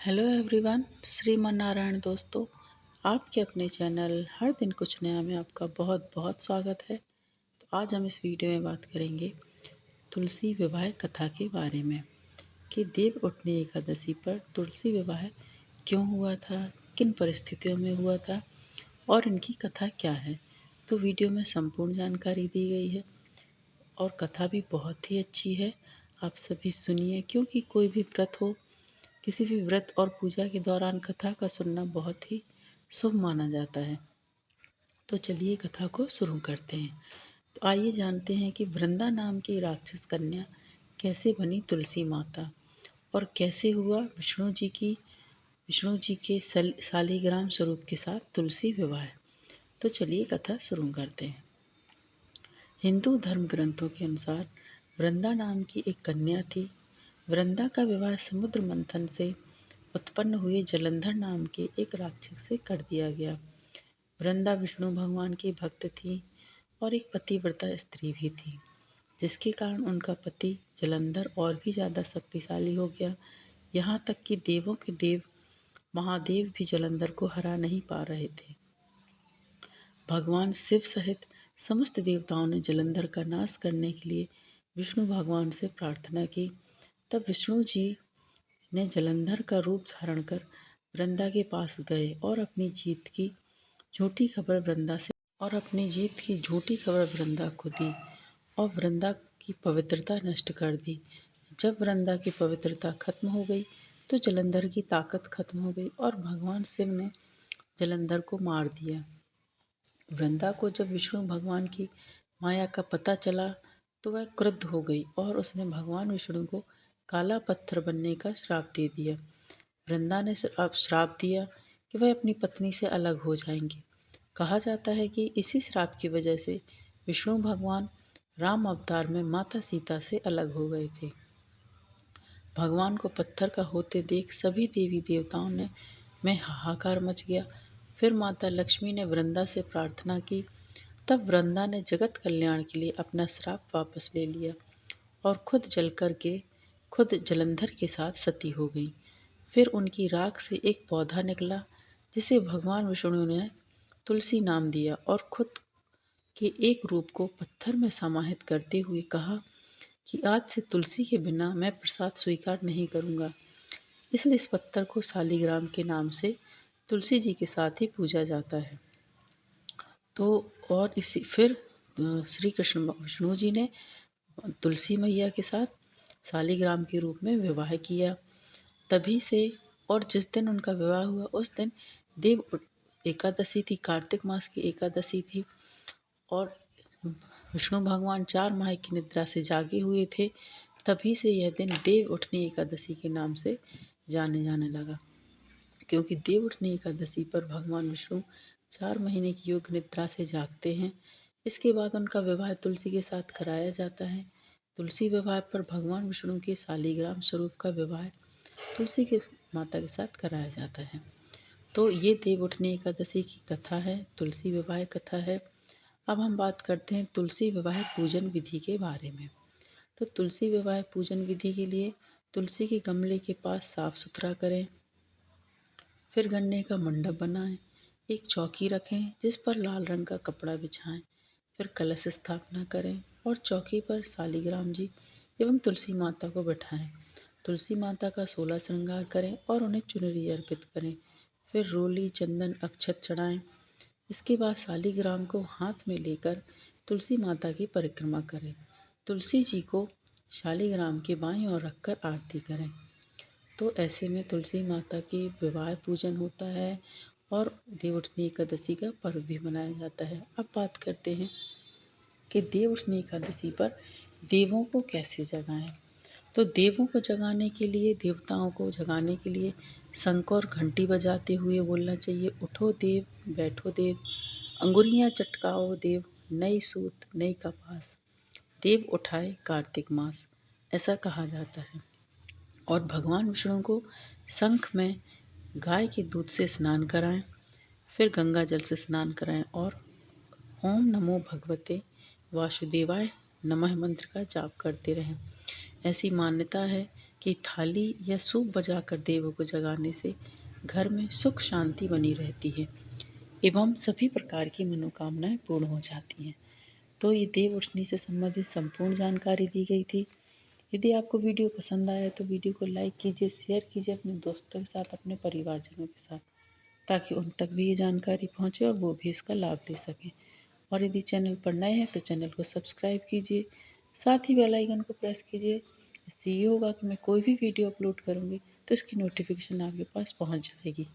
Hello everyone, Shriman Narayan दोस्तों। आपके अपने चैनल हर दिन कुछ नया में आपका बहुत बहुत स्वागत है। तो आज हम इस वीडियो में बात करेंगे तुलसी विवाह कथा के बारे में कि देव उठनी एकादशी पर तुलसी विवाह क्यों हुआ था, किन परिस्थितियों में हुआ था और इनकी कथा क्या है। तो वीडियो में संपूर्ण जानकारी दी गई है और कथा भी बहुत ही अच्छी है। आप सभी सुनिए, क्योंकि कोई भी व्रत हो, किसी भी व्रत और पूजा के दौरान कथा का सुनना बहुत ही शुभ माना जाता है। तो चलिए कथा को शुरू करते हैं। तो आइए जानते हैं कि वृंदा नाम की राक्षस कन्या कैसे बनी तुलसी माता और कैसे हुआ विष्णु जी के शालिग्राम स्वरूप के साथ तुलसी विवाह। तो चलिए कथा शुरू करते हैं। हिंदू धर्म ग्रंथों के अनुसार वृंदा नाम की एक कन्या थी। वृंदा का विवाह समुद्र मंथन से उत्पन्न हुए जलंधर नाम के एक राक्षस से कर दिया गया। वृंदा विष्णु भगवान की भक्त थी और एक पतिव्रता स्त्री भी थी, जिसके कारण उनका पति जलंधर और भी ज़्यादा शक्तिशाली हो गया। यहाँ तक कि देवों के देव महादेव भी जलंधर को हरा नहीं पा रहे थे। भगवान शिव सहित समस्त देवताओं ने जलंधर का नाश करने के लिए विष्णु भगवान से प्रार्थना की। तब विष्णु जी ने जलंधर का रूप धारण कर वृंदा के पास गए और अपनी जीत की झूठी खबर वृंदा को दी और वृंदा की पवित्रता नष्ट कर दी। जब वृंदा की पवित्रता खत्म हो गई तो जलंधर की ताकत खत्म हो गई और भगवान शिव ने जलंधर को मार दिया। वृंदा को जब विष्णु भगवान की माया का पता चला तो वह क्रुद्ध हो गई और उसने भगवान विष्णु को काला पत्थर बनने का श्राप दे दिया। वृंदा ने श्राप दिया कि वह अपनी पत्नी से अलग हो जाएंगे। कहा जाता है कि इसी श्राप की वजह से विष्णु भगवान राम अवतार में माता सीता से अलग हो गए थे। भगवान को पत्थर का होते देख सभी देवी देवताओं में हाहाकार मच गया। फिर माता लक्ष्मी ने वृंदा से प्रार्थना की। तब वृंदा ने जगत कल्याण के लिए अपना श्राप वापस ले लिया और खुद जलंधर के साथ सती हो गई। फिर उनकी राख से एक पौधा निकला जिसे भगवान विष्णु ने तुलसी नाम दिया और खुद के एक रूप को पत्थर में समाहित करते हुए कहा कि आज से तुलसी के बिना मैं प्रसाद स्वीकार नहीं करूँगा। इसलिए इस पत्थर को शालिग्राम के नाम से तुलसी जी के साथ ही पूजा जाता है। तो और इसी फिर श्री कृष्ण विष्णु जी ने तुलसी मैया के साथ शालिग्राम के रूप में विवाह किया। तभी से और जिस दिन उनका विवाह हुआ उस दिन देव एकादशी थी, कार्तिक मास की एकादशी थी और विष्णु भगवान 4 माह की निद्रा से जागे हुए थे। तभी से यह दिन देव उठनी एकादशी के नाम से जाने लगा, क्योंकि देव उठनी एकादशी पर भगवान विष्णु 4 महीने की योग निद्रा से जागते हैं। इसके बाद उनका विवाह तुलसी के साथ कराया जाता है। तुलसी विवाह पर भगवान विष्णु के शालिग्राम स्वरूप का विवाह तुलसी के माता के साथ कराया जाता है। तो ये देव उठनी एकादशी की कथा है, तुलसी विवाह कथा है। अब हम बात करते हैं तुलसी विवाह पूजन विधि के बारे में। तो तुलसी विवाह पूजन विधि के लिए तुलसी के गमले के पास साफ सुथरा करें, फिर गन्ने का मंडप बनाएं, एक चौकी रखें जिस पर लाल रंग का कपड़ा बिछाएं, फिर कलश स्थापना करें और चौकी पर शालिग्राम जी एवं तुलसी माता को बैठाएं। तुलसी माता का 16 श्रृंगार करें और उन्हें चुनरी अर्पित करें। फिर रोली, चंदन, अक्षत चढ़ाएं। इसके बाद शालिग्राम को हाथ में लेकर तुलसी माता की परिक्रमा करें। तुलसी जी को शालिग्राम के बाईं ओर रखकर आरती करें। तो ऐसे में तुलसी माता की विवाह पूजन होता है और देव उठनी एकादशी का पर्व भी मनाया जाता है। अब बात करते हैं कि देव उठनी एकादशी पर देवों को कैसे जगाएं। तो देवों को जगाने के लिए, देवताओं को जगाने के लिए शंख और घंटी बजाते हुए बोलना चाहिए, उठो देव, बैठो देव, अंगुरियां चटकाओ देव, नई सूत नई कपास, देव उठाए कार्तिक मास, ऐसा कहा जाता है। और भगवान विष्णु को शंख में गाय के दूध से स्नान कराएं, फिर गंगा जल से स्नान कराएं और ओम नमो भगवते वासुदेवाय नमः मंत्र का जाप करते रहें। ऐसी मान्यता है कि थाली या सूप बजाकर देवों को जगाने से घर में सुख शांति बनी रहती है एवं सभी प्रकार की मनोकामनाएं पूर्ण हो जाती हैं। तो ये देव उठनी से संबंधित संपूर्ण जानकारी दी गई थी। यदि आपको वीडियो पसंद आया तो वीडियो को लाइक कीजिए, शेयर कीजिए अपने दोस्तों के साथ, अपने परिवारजनों के साथ, ताकि उन तक भी ये जानकारी पहुंचे और वो भी इसका लाभ ले सकें। और यदि चैनल पर नए हैं तो चैनल को सब्सक्राइब कीजिए, साथ ही बेल आइकन को प्रेस कीजिए। इससे ये होगा कि मैं कोई भी वीडियो अपलोड करूँगी तो इसकी नोटिफिकेशन आपके पास पहुँच जाएगी।